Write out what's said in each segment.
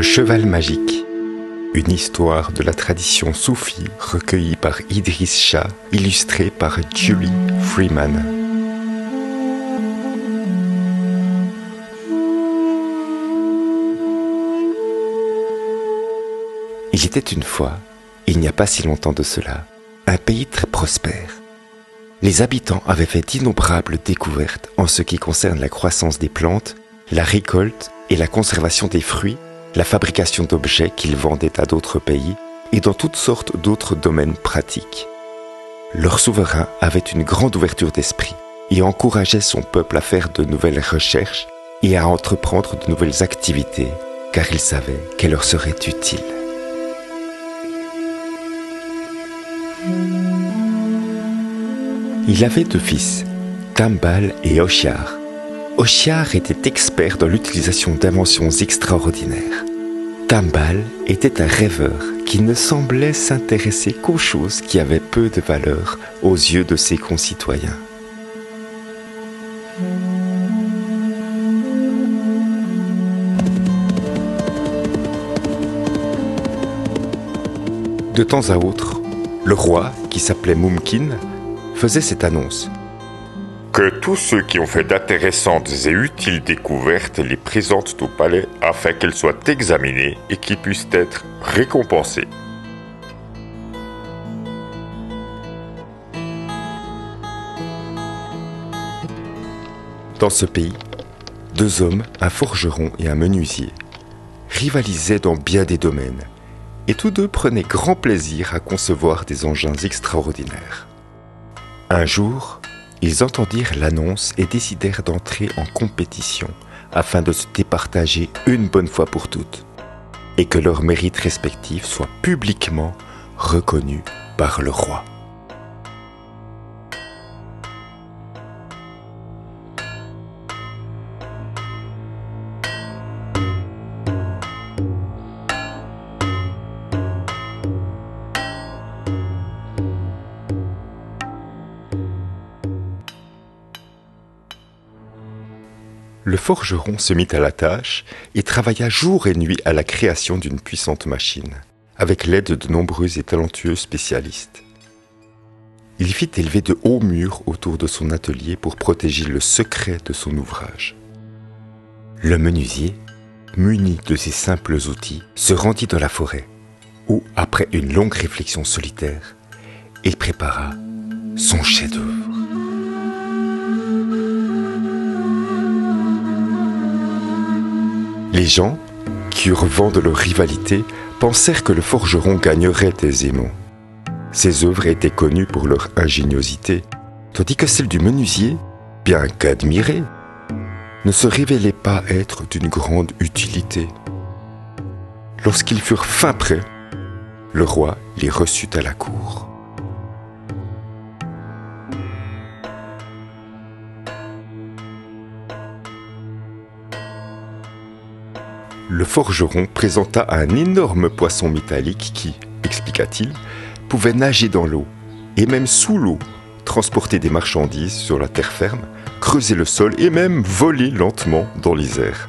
Le cheval magique, une histoire de la tradition soufie recueillie par Idriss Shah, illustrée par Julie Freeman. Il était une fois, il n'y a pas si longtemps de cela, un pays très prospère. Les habitants avaient fait d'innombrables découvertes en ce qui concerne la croissance des plantes, la récolte et la conservation des fruits, la fabrication d'objets qu'ils vendaient à d'autres pays et dans toutes sortes d'autres domaines pratiques. Leur souverain avait une grande ouverture d'esprit et encourageait son peuple à faire de nouvelles recherches et à entreprendre de nouvelles activités, car il savait qu'elles leur seraient utiles. Il avait deux fils, Tambal et Oshiar. Oshiar était expert dans l'utilisation d'inventions extraordinaires. Tambal était un rêveur qui ne semblait s'intéresser qu'aux choses qui avaient peu de valeur aux yeux de ses concitoyens. De temps à autre, le roi, qui s'appelait Mumkin, faisait cette annonce. Que tous ceux qui ont fait d'intéressantes et utiles découvertes les présentent au palais afin qu'elles soient examinées et qu'ils puissent être récompensés. Dans ce pays, deux hommes, un forgeron et un menuisier, rivalisaient dans bien des domaines, et tous deux prenaient grand plaisir à concevoir des engins extraordinaires. Un jour, ils entendirent l'annonce et décidèrent d'entrer en compétition afin de se départager une bonne fois pour toutes et que leurs mérites respectifs soient publiquement reconnus par le roi. Le forgeron se mit à la tâche et travailla jour et nuit à la création d'une puissante machine, avec l'aide de nombreux et talentueux spécialistes. Il fit élever de hauts murs autour de son atelier pour protéger le secret de son ouvrage. Le menuisier, muni de ces simples outils, se rendit dans la forêt, où, après une longue réflexion solitaire, il prépara son chef-d'œuvre. Les gens, qui eurent vent de leur rivalité, pensèrent que le forgeron gagnerait aisément. Ses œuvres étaient connues pour leur ingéniosité, tandis que celle du menuisier, bien qu'admirée, ne se révélait pas être d'une grande utilité. Lorsqu'ils furent fin prêts, le roi les reçut à la cour. Le forgeron présenta un énorme poisson métallique qui, expliqua-t-il, pouvait nager dans l'eau, et même sous l'eau, transporter des marchandises sur la terre ferme, creuser le sol et même voler lentement dans les airs.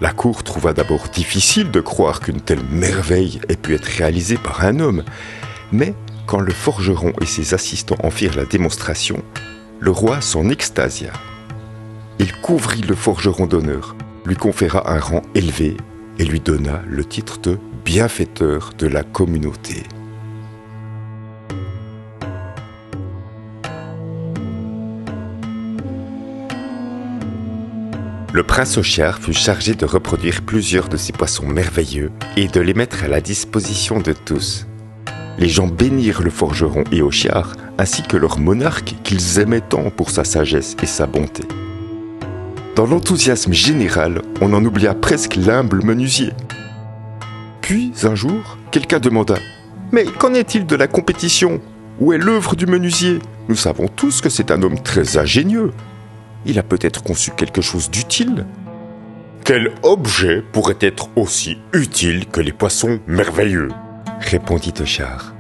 La cour trouva d'abord difficile de croire qu'une telle merveille ait pu être réalisée par un homme, mais quand le forgeron et ses assistants en firent la démonstration, le roi s'en extasia. Il couvrit le forgeron d'honneur, lui conféra un rang élevé et lui donna le titre de bienfaiteur de la communauté. Le prince Oshiar fut chargé de reproduire plusieurs de ces poissons merveilleux et de les mettre à la disposition de tous. Les gens bénirent le forgeron et Oshiar, ainsi que leur monarque qu'ils aimaient tant pour sa sagesse et sa bonté. Dans l'enthousiasme général, on en oublia presque l'humble menuisier. Puis, un jour, quelqu'un demanda « Mais qu'en est-il de la compétition ? Où est l'œuvre du menuisier ? Nous savons tous que c'est un homme très ingénieux. Il a peut-être conçu quelque chose d'utile. » Quel objet pourrait être aussi utile que les poissons merveilleux ? Répondit Oshiar.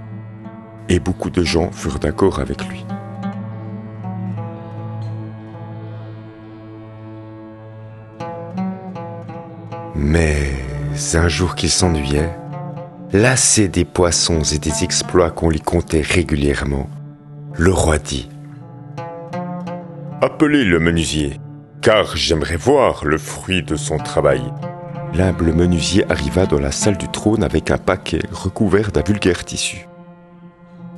Et beaucoup de gens furent d'accord avec lui. Mais un jour qu'il s'ennuyait, lassé des poissons et des exploits qu'on lui contait régulièrement, le roi dit: Appelez le menuisier, car j'aimerais voir le fruit de son travail. L'humble menuisier arriva dans la salle du trône avec un paquet recouvert d'un vulgaire tissu.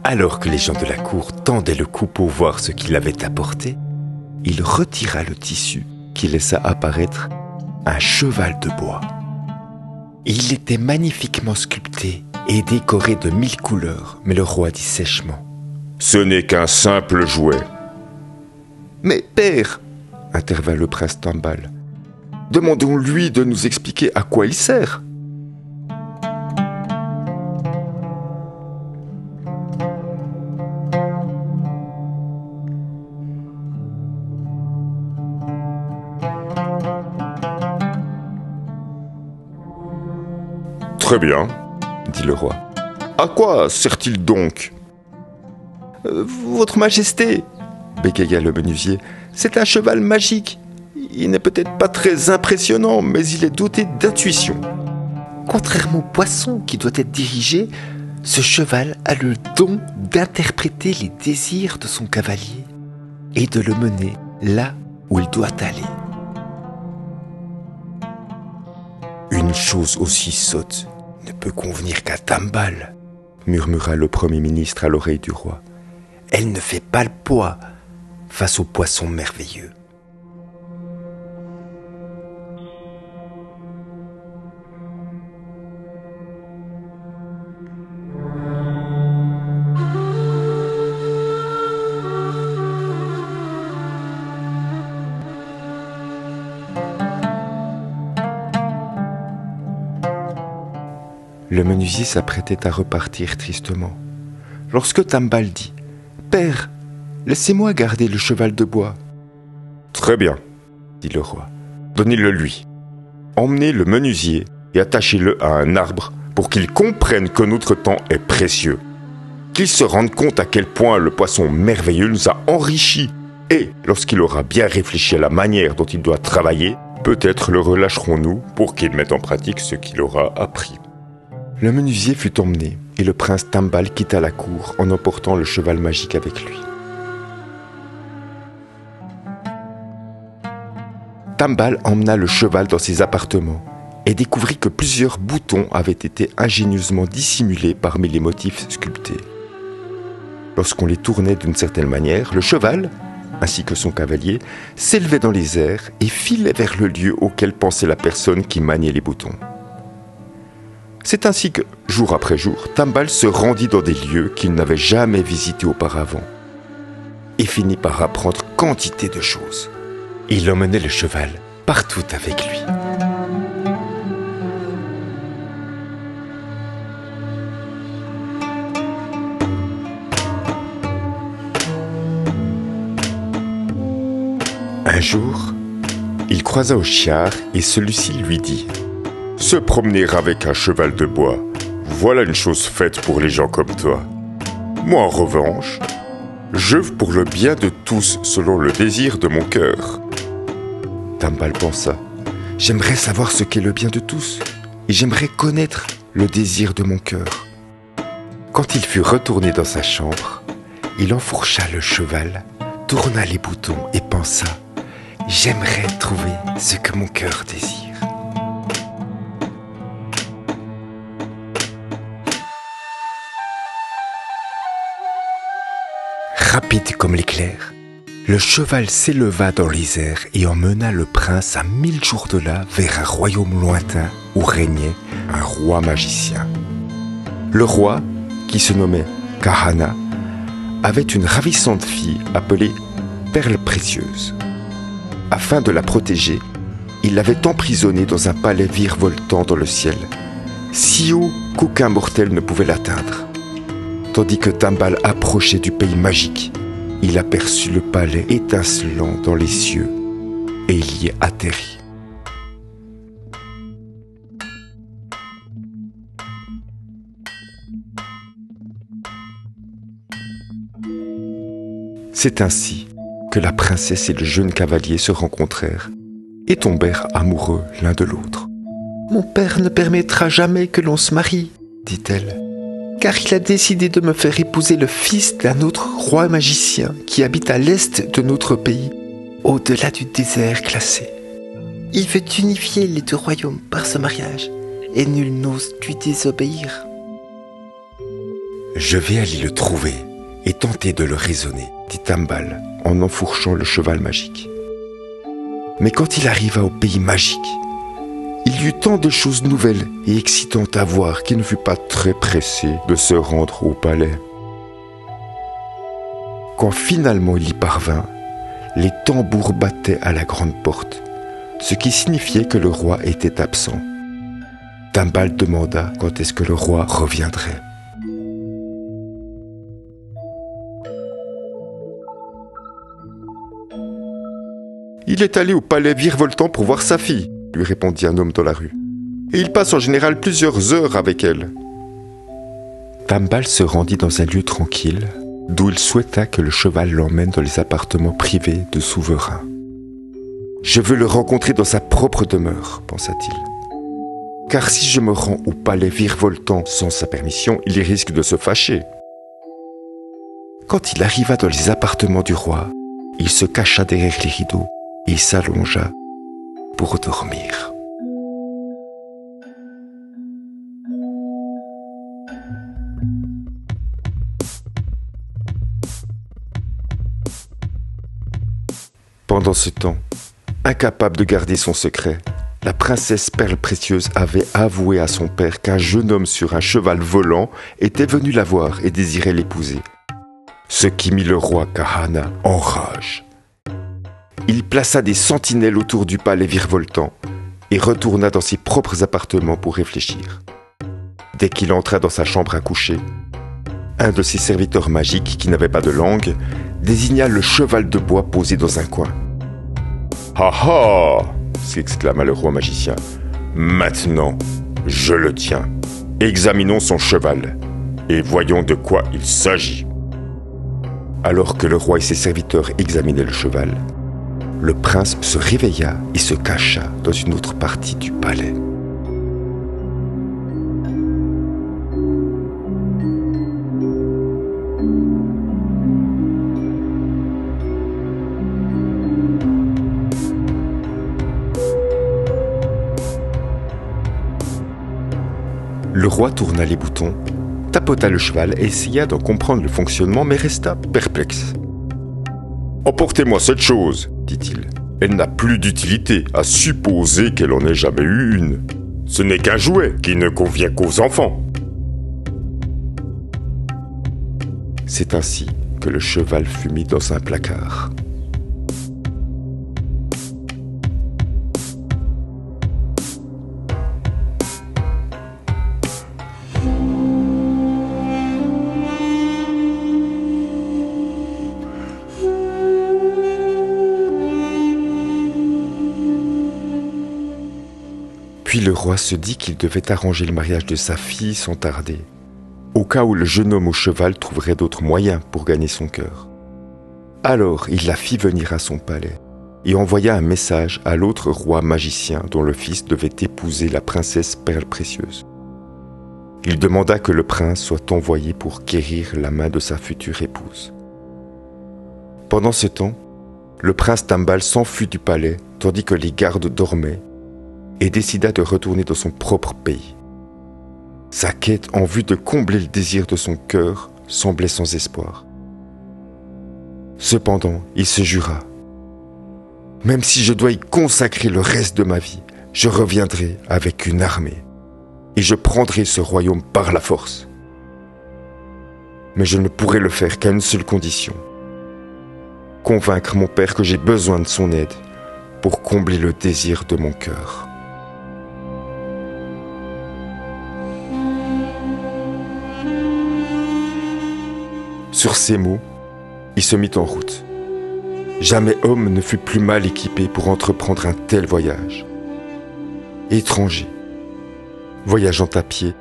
Alors que les gens de la cour tendaient le cou pour voir ce qu'il avait apporté, il retira le tissu qui laissa apparaître un cheval de bois. Il était magnifiquement sculpté et décoré de 1000 couleurs, mais le roi dit sèchement: Ce n'est qu'un simple jouet. Mais père, intervint le prince Tambal, demandons-lui de nous expliquer à quoi il sert. Très bien, dit le roi. À quoi sert-il donc? Votre Majesté, bégaya le menuisier, c'est un cheval magique. Il n'est peut-être pas très impressionnant, mais il est doté d'intuition. Contrairement au poisson qui doit être dirigé, ce cheval a le don d'interpréter les désirs de son cavalier et de le mener là où il doit aller. Une chose aussi sotte ne peut convenir qu'à Tambal, murmura le Premier ministre à l'oreille du roi. Elle ne fait pas le poids face au poisson merveilleux. Le menuisier s'apprêtait à repartir tristement, lorsque Tambal dit: « Père, laissez-moi garder le cheval de bois. » « Très bien, dit le roi. « Donnez-le lui. Emmenez le menuisier et attachez-le à un arbre pour qu'il comprenne que notre temps est précieux. Qu'il se rende compte à quel point le poisson merveilleux nous a enrichis. Et lorsqu'il aura bien réfléchi à la manière dont il doit travailler, peut-être le relâcherons-nous pour qu'il mette en pratique ce qu'il aura appris. » Le menuisier fut emmené et le prince Tambal quitta la cour en emportant le cheval magique avec lui. Tambal emmena le cheval dans ses appartements et découvrit que plusieurs boutons avaient été ingénieusement dissimulés parmi les motifs sculptés. Lorsqu'on les tournait d'une certaine manière, le cheval, ainsi que son cavalier, s'élevait dans les airs et filait vers le lieu auquel pensait la personne qui maniait les boutons. C'est ainsi que, jour après jour, Tambal se rendit dans des lieux qu'il n'avait jamais visités auparavant et finit par apprendre quantité de choses. Il emmenait le cheval partout avec lui. Un jour, il croisa Hoshiar et celui-ci lui dit: « Se promener avec un cheval de bois, voilà une chose faite pour les gens comme toi. Moi, en revanche, j'œuvre pour le bien de tous selon le désir de mon cœur. » Tambal pensa: « J'aimerais savoir ce qu'est le bien de tous, et j'aimerais connaître le désir de mon cœur. » Quand il fut retourné dans sa chambre, il enfourcha le cheval, tourna les boutons et pensa: « J'aimerais trouver ce que mon cœur désire. » Rapide comme l'éclair, le cheval s'éleva dans les airs et emmena le prince à 1000 jours de là vers un royaume lointain où régnait un roi magicien. Le roi, qui se nommait Kahana, avait une ravissante fille appelée Perle Précieuse. Afin de la protéger, il l'avait emprisonnée dans un palais virevoltant dans le ciel, si haut qu'aucun mortel ne pouvait l'atteindre. Tandis que Tambal approchait du pays magique, il aperçut le palais étincelant dans les cieux et il y atterrit. C'est ainsi que la princesse et le jeune cavalier se rencontrèrent et tombèrent amoureux l'un de l'autre. « Mon père ne permettra jamais que l'on se marie, dit-elle, car il a décidé de me faire épouser le fils d'un autre roi magicien qui habite à l'est de notre pays, au-delà du désert glacé. Il veut unifier les deux royaumes par ce mariage, et nul n'ose lui désobéir. » « Je vais aller le trouver et tenter de le raisonner, dit Tambal en enfourchant le cheval magique. Mais quand il arriva au pays magique, il y eut tant de choses nouvelles et excitantes à voir qu'il ne fut pas très pressé de se rendre au palais. Quand finalement il y parvint, les tambours battaient à la grande porte, ce qui signifiait que le roi était absent. Tambal demanda quand est-ce que le roi reviendrait. « Il est allé au palais virevoltant pour voir sa fille, » lui répondit un homme dans la rue. « Et il passe en général plusieurs heures avec elle. » Tambal se rendit dans un lieu tranquille, d'où il souhaita que le cheval l'emmène dans les appartements privés de souverains. « Je veux le rencontrer dans sa propre demeure, pensa-t-il. Car si je me rends au palais virevoltant sans sa permission, il risque de se fâcher. » Quand il arriva dans les appartements du roi, il se cacha derrière les rideaux et s'allongea pour dormir. Pendant ce temps, incapable de garder son secret, la princesse Perle Précieuse avait avoué à son père qu'un jeune homme sur un cheval volant était venu la voir et désirait l'épouser, ce qui mit le roi Kahana en rage. Il plaça des sentinelles autour du palais virevoltant et retourna dans ses propres appartements pour réfléchir. Dès qu'il entra dans sa chambre à coucher, un de ses serviteurs magiques, qui n'avait pas de langue, désigna le cheval de bois posé dans un coin. « Ha ha !» s'exclama le roi magicien. « Maintenant, je le tiens. Examinons son cheval et voyons de quoi il s'agit. » Alors que le roi et ses serviteurs examinaient le cheval, le prince se réveilla et se cacha dans une autre partie du palais. Le roi tourna les boutons, tapota le cheval et essaya d'en comprendre le fonctionnement, mais resta perplexe. « Emportez-moi cette chose, dit-il. Elle n'a plus d'utilité, à supposer qu'elle en ait jamais eu une. Ce n'est qu'un jouet qui ne convient qu'aux enfants. » C'est ainsi que le cheval fut mis dans un placard. Puis le roi se dit qu'il devait arranger le mariage de sa fille sans tarder, au cas où le jeune homme au cheval trouverait d'autres moyens pour gagner son cœur. Alors il la fit venir à son palais et envoya un message à l'autre roi magicien dont le fils devait épouser la princesse Perle Précieuse. Il demanda que le prince soit envoyé pour guérir la main de sa future épouse. Pendant ce temps, le prince Tambal s'enfuit du palais tandis que les gardes dormaient et décida de retourner dans son propre pays. Sa quête en vue de combler le désir de son cœur semblait sans espoir. Cependant, il se jura : « Même si je dois y consacrer le reste de ma vie, je reviendrai avec une armée et je prendrai ce royaume par la force. Mais je ne pourrai le faire qu'à une seule condition : convaincre mon père que j'ai besoin de son aide pour combler le désir de mon cœur. » Sur ces mots, il se mit en route. Jamais homme ne fut plus mal équipé pour entreprendre un tel voyage. Étranger, voyageant à pied,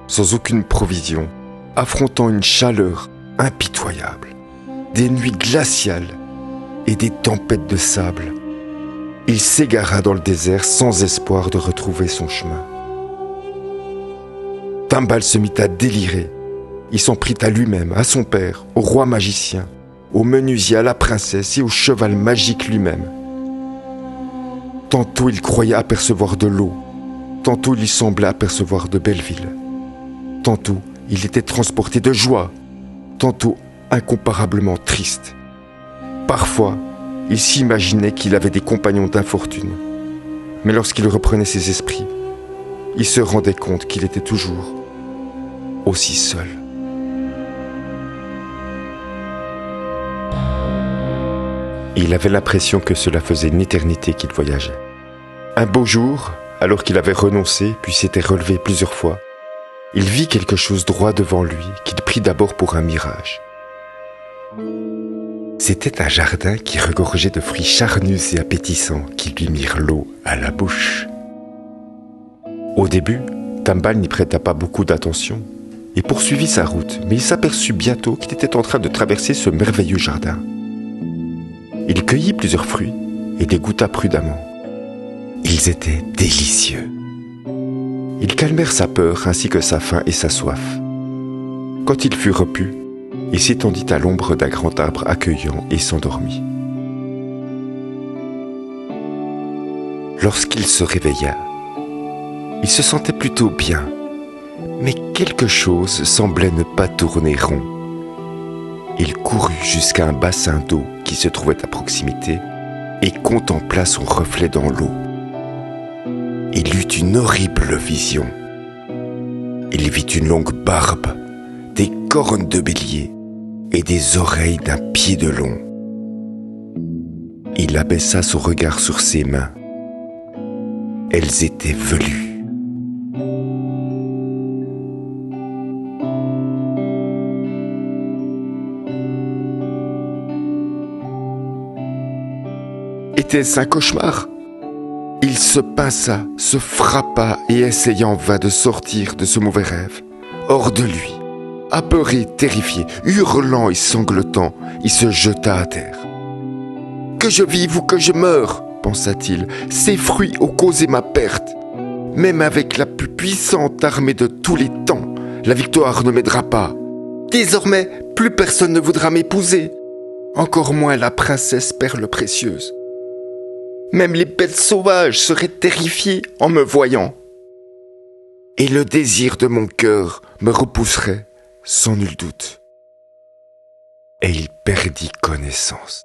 sans aucune provision, affrontant une chaleur impitoyable, des nuits glaciales et des tempêtes de sable, il s'égara dans le désert sans espoir de retrouver son chemin. Tambal se mit à délirer. Il s'en prit à lui-même, à son père, au roi magicien, au menuisier, à la princesse et au cheval magique lui-même. Tantôt il croyait apercevoir de l'eau, tantôt il lui semblait apercevoir de belles villes. Tantôt il était transporté de joie, tantôt incomparablement triste. Parfois, il s'imaginait qu'il avait des compagnons d'infortune. Mais lorsqu'il reprenait ses esprits, il se rendait compte qu'il était toujours aussi seul. Il avait l'impression que cela faisait une éternité qu'il voyageait. Un beau jour, alors qu'il avait renoncé puis s'était relevé plusieurs fois, il vit quelque chose droit devant lui qu'il prit d'abord pour un mirage. C'était un jardin qui regorgeait de fruits charnus et appétissants qui lui mirent l'eau à la bouche. Au début, Tambal n'y prêta pas beaucoup d'attention et poursuivit sa route, mais il s'aperçut bientôt qu'il était en train de traverser ce merveilleux jardin. Il cueillit plusieurs fruits et les goûta prudemment. Ils étaient délicieux. Ils calmèrent sa peur ainsi que sa faim et sa soif. Quand il fut repu, il s'étendit à l'ombre d'un grand arbre accueillant et s'endormit. Lorsqu'il se réveilla, il se sentait plutôt bien, mais quelque chose semblait ne pas tourner rond. Il courut jusqu'à un bassin d'eau qui se trouvait à proximité et contempla son reflet dans l'eau. Il eut une horrible vision. Il vit une longue barbe, des cornes de bélier et des oreilles d'un pied de long. Il abaissa son regard sur ses mains. Elles étaient velues. Était-ce un cauchemar? Il se pinça, se frappa et essaya en vain de sortir de ce mauvais rêve. Hors de lui, apeuré, terrifié, hurlant et sanglotant, il se jeta à terre. « Que je vive ou que je meure !» pensa-t-il. « Ces fruits ont causé ma perte. Même avec la plus puissante armée de tous les temps, la victoire ne m'aidera pas. Désormais, plus personne ne voudra m'épouser, encore moins la princesse perle précieuse. Même les bêtes sauvages seraient terrifiées en me voyant. Et le désir de mon cœur me repousserait sans nul doute. » Et il perdit connaissance.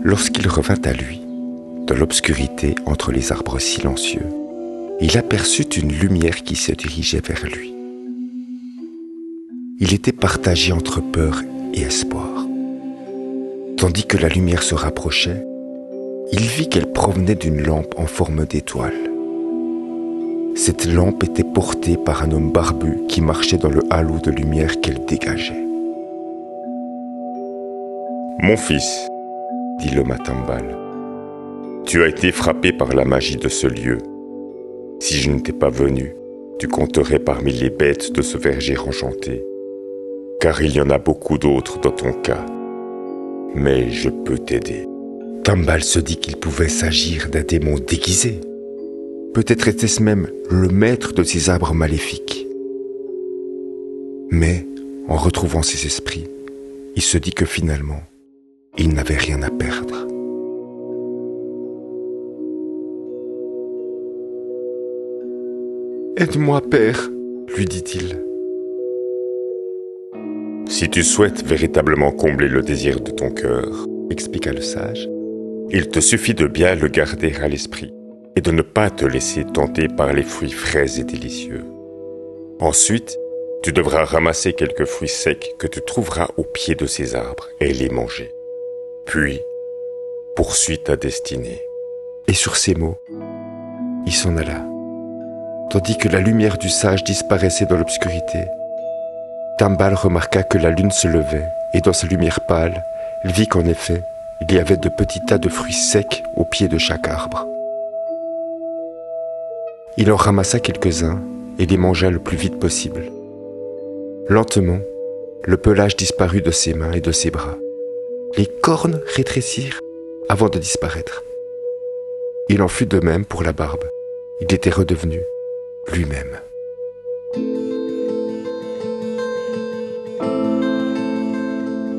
Lorsqu'il revint à lui, de l'obscurité entre les arbres silencieux, il aperçut une lumière qui se dirigeait vers lui. Il était partagé entre peur et espoir. Tandis que la lumière se rapprochait, il vit qu'elle provenait d'une lampe en forme d'étoile. Cette lampe était portée par un homme barbu qui marchait dans le halo de lumière qu'elle dégageait. « Mon fils, dit l'homme à Tambal, tu as été frappé par la magie de ce lieu. Si je n'étais pas venu, tu compterais parmi les bêtes de ce verger enchanté, car il y en a beaucoup d'autres dans ton cas. Mais je peux t'aider. » Tambal se dit qu'il pouvait s'agir d'un démon déguisé. Peut-être était-ce même le maître de ces arbres maléfiques. Mais, en retrouvant ses esprits, il se dit que finalement, il n'avait rien à perdre. « Aide-moi, père, » lui dit-il. « Si tu souhaites véritablement combler le désir de ton cœur, » expliqua le sage, « il te suffit de bien le garder à l'esprit et de ne pas te laisser tenter par les fruits frais et délicieux. Ensuite, tu devras ramasser quelques fruits secs que tu trouveras au pied de ces arbres et les manger. Puis, poursuis ta destinée. » Et sur ces mots, il s'en alla. Tandis que la lumière du sage disparaissait dans l'obscurité, Tambal remarqua que la lune se levait, et dans sa lumière pâle, il vit qu'en effet, il y avait de petits tas de fruits secs au pied de chaque arbre. Il en ramassa quelques-uns et les mangea le plus vite possible. Lentement, Le pelage disparut de ses mains et de ses bras. Les cornes rétrécirent avant de disparaître. Il en fut de même pour la barbe. Il était redevenu lui-même.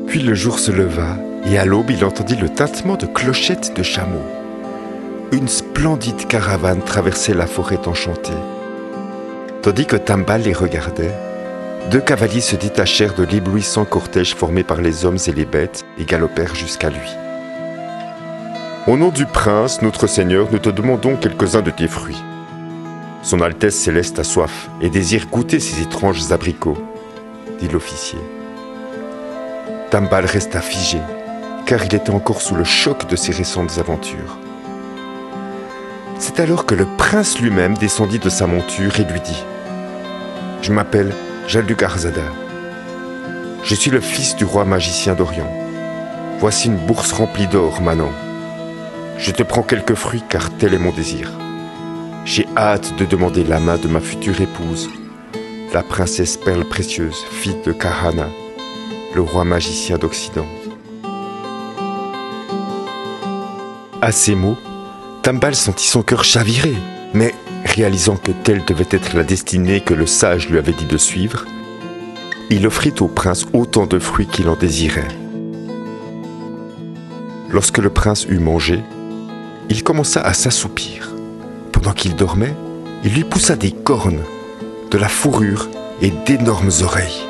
Puis le jour se leva, et à l'aube, il entendit le tintement de clochettes de chameaux. Une splendide caravane traversait la forêt enchantée. Tandis que Tambal les regardait, 2 cavaliers se détachèrent de l'éblouissant cortège formé par les hommes et les bêtes et galopèrent jusqu'à lui. « Au nom du prince, notre seigneur, nous te demandons quelques-uns de tes fruits. Son Altesse céleste a soif et désire goûter ces étranges abricots, » dit l'officier. Tambal resta figé, car il était encore sous le choc de ses récentes aventures. C'est alors que le prince lui-même descendit de sa monture et lui dit « Je m'appelle Jadugarzada. Je suis le fils du roi magicien d'Orient. Voici une bourse remplie d'or, Manon. Je te prends quelques fruits car tel est mon désir. J'ai hâte de demander la main de ma future épouse, la princesse Perle Précieuse, fille de Kahana, le roi magicien d'Occident. » À ces mots, Tambal sentit son cœur chavirer, mais réalisant que telle devait être la destinée que le sage lui avait dit de suivre, il offrit au prince autant de fruits qu'il en désirait. Lorsque le prince eut mangé, il commença à s'assoupir. Pendant qu'il dormait, il lui poussa des cornes, de la fourrure et d'énormes oreilles.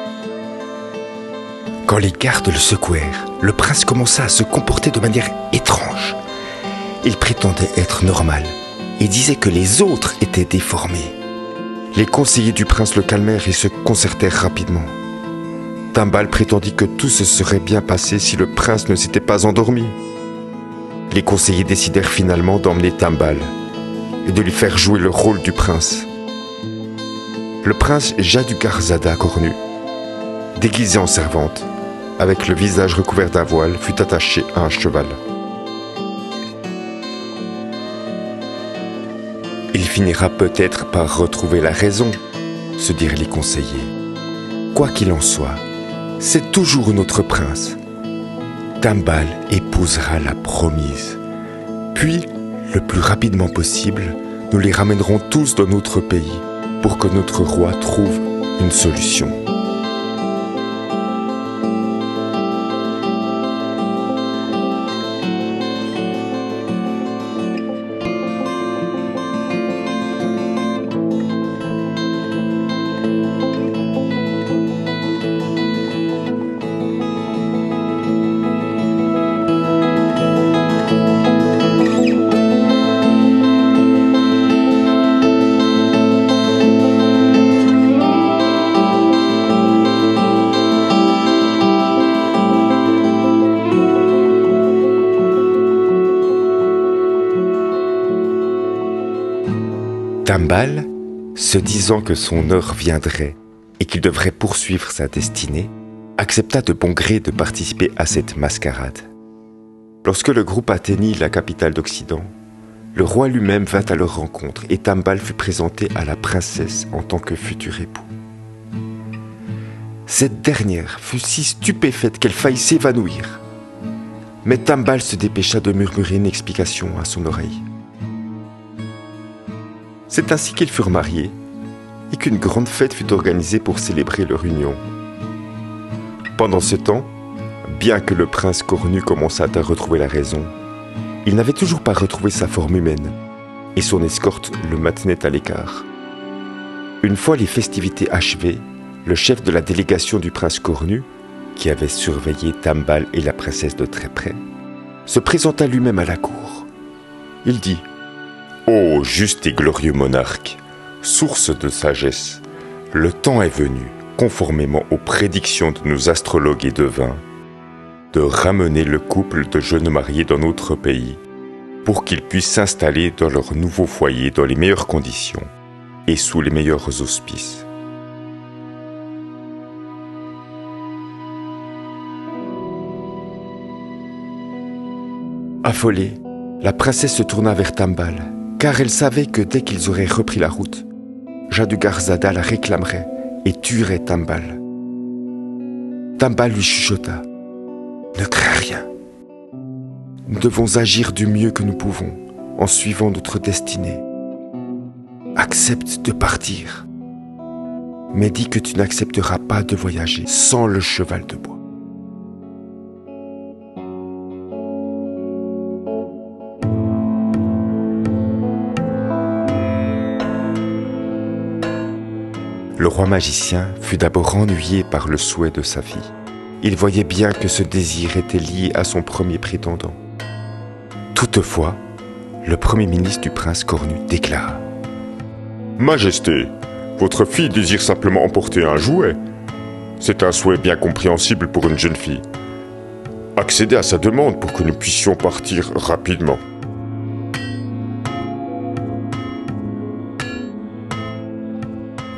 Quand les gardes le secouèrent, le prince commença à se comporter de manière étrange. Il prétendait être normal et disait que les autres étaient déformés. Les conseillers du prince le calmèrent et se concertèrent rapidement. Tambal prétendit que tout se serait bien passé si le prince ne s'était pas endormi. Les conseillers décidèrent finalement d'emmener Tambal et de lui faire jouer le rôle du prince. Le prince Jadugarzada cornu, déguisé en servante, avec le visage recouvert d'un voile, fut attaché à un cheval. Il finira peut-être par retrouver la raison, se dirent les conseillers. Quoi qu'il en soit, c'est toujours notre prince. Tambal épousera la promise. Puis, le plus rapidement possible, nous les ramènerons tous dans notre pays pour que notre roi trouve une solution. Tambal, se disant que son heure viendrait et qu'il devrait poursuivre sa destinée, accepta de bon gré de participer à cette mascarade. Lorsque le groupe atteignit la capitale d'Occident, le roi lui-même vint à leur rencontre et Tambal fut présenté à la princesse en tant que futur époux. Cette dernière fut si stupéfaite qu'elle faillit s'évanouir. Mais Tambal se dépêcha de murmurer une explication à son oreille. C'est ainsi qu'ils furent mariés et qu'une grande fête fut organisée pour célébrer leur union. Pendant ce temps, bien que le prince cornu commençât à retrouver la raison, il n'avait toujours pas retrouvé sa forme humaine et son escorte le maintenait à l'écart. Une fois les festivités achevées, le chef de la délégation du prince cornu, qui avait surveillé Tambal et la princesse de très près, se présenta lui-même à la cour. Il dit: « Ô juste et glorieux monarque, source de sagesse, le temps est venu, conformément aux prédictions de nos astrologues et devins, de ramener le couple de jeunes mariés dans notre pays pour qu'ils puissent s'installer dans leur nouveau foyer dans les meilleures conditions et sous les meilleurs auspices. » Affolée, la princesse se tourna vers Tambal, car elle savait que dès qu'ils auraient repris la route, Jadugarzada la réclamerait et tuerait Tambal. Tambal lui chuchota. Ne crains rien. Nous devons agir du mieux que nous pouvons en suivant notre destinée. Accepte de partir, mais dis que tu n'accepteras pas de voyager sans le cheval de bois. Le roi magicien fut d'abord ennuyé par le souhait de sa fille. Il voyait bien que ce désir était lié à son premier prétendant. Toutefois, le premier ministre du prince cornu déclara: Majesté, votre fille désire simplement emporter un jouet. C'est un souhait bien compréhensible pour une jeune fille. Accédez à sa demande pour que nous puissions partir rapidement.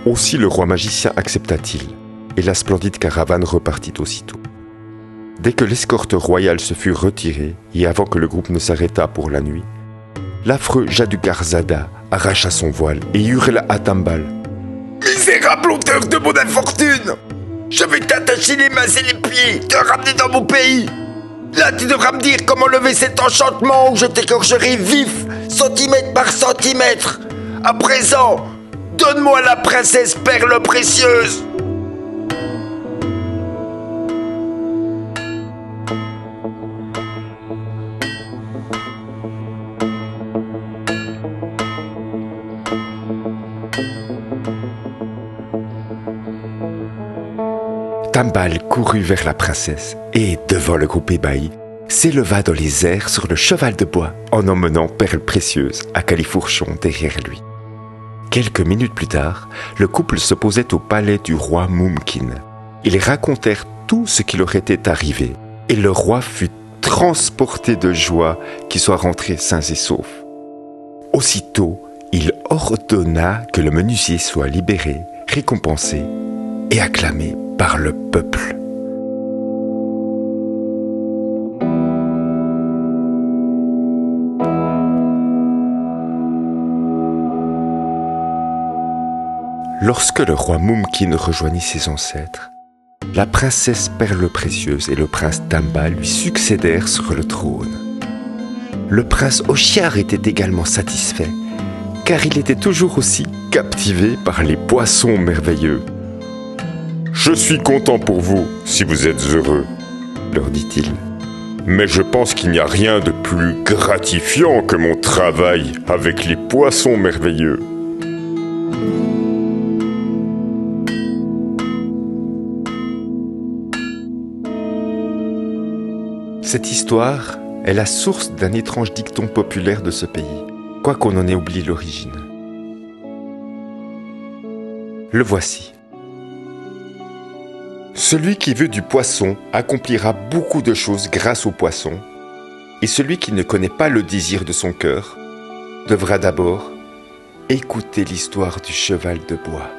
Aussi le roi magicien accepta-t-il, et la splendide caravane repartit aussitôt. Dès que l'escorte royale se fut retirée, et avant que le groupe ne s'arrêtât pour la nuit, l'affreux Jadugarzada arracha son voile et hurla à Tambal: Misérable auteur de mon infortune! Je vais t'attacher les mains et les pieds, te ramener dans mon pays! Là, tu devras me dire comment lever cet enchantement où je t'égorgerai vif, centimètre par centimètre! À présent, donne-moi la princesse perle précieuse! Tambal courut vers la princesse et, devant le groupe ébahi, s'éleva dans les airs sur le cheval de bois en emmenant Perle Précieuse à Califourchon derrière lui. Quelques minutes plus tard, le couple se posait au palais du roi Mumkin. Ils racontèrent tout ce qui leur était arrivé et le roi fut transporté de joie qu'ils soient rentrés sains et saufs. Aussitôt, il ordonna que le menuisier soit libéré, récompensé et acclamé par le peuple. Lorsque le roi Mumkin rejoignit ses ancêtres, la princesse Perle Précieuse et le prince Tambal lui succédèrent sur le trône. Le prince Oshiar était également satisfait, car il était toujours aussi captivé par les poissons merveilleux. Je suis content pour vous, si vous êtes heureux, leur dit-il. Mais je pense qu'il n'y a rien de plus gratifiant que mon travail avec les poissons merveilleux. Cette histoire est la source d'un étrange dicton populaire de ce pays, quoiqu'on en ait oublié l'origine. Le voici. Celui qui veut du poisson accomplira beaucoup de choses grâce au poisson, et celui qui ne connaît pas le désir de son cœur devra d'abord écouter l'histoire du cheval de bois.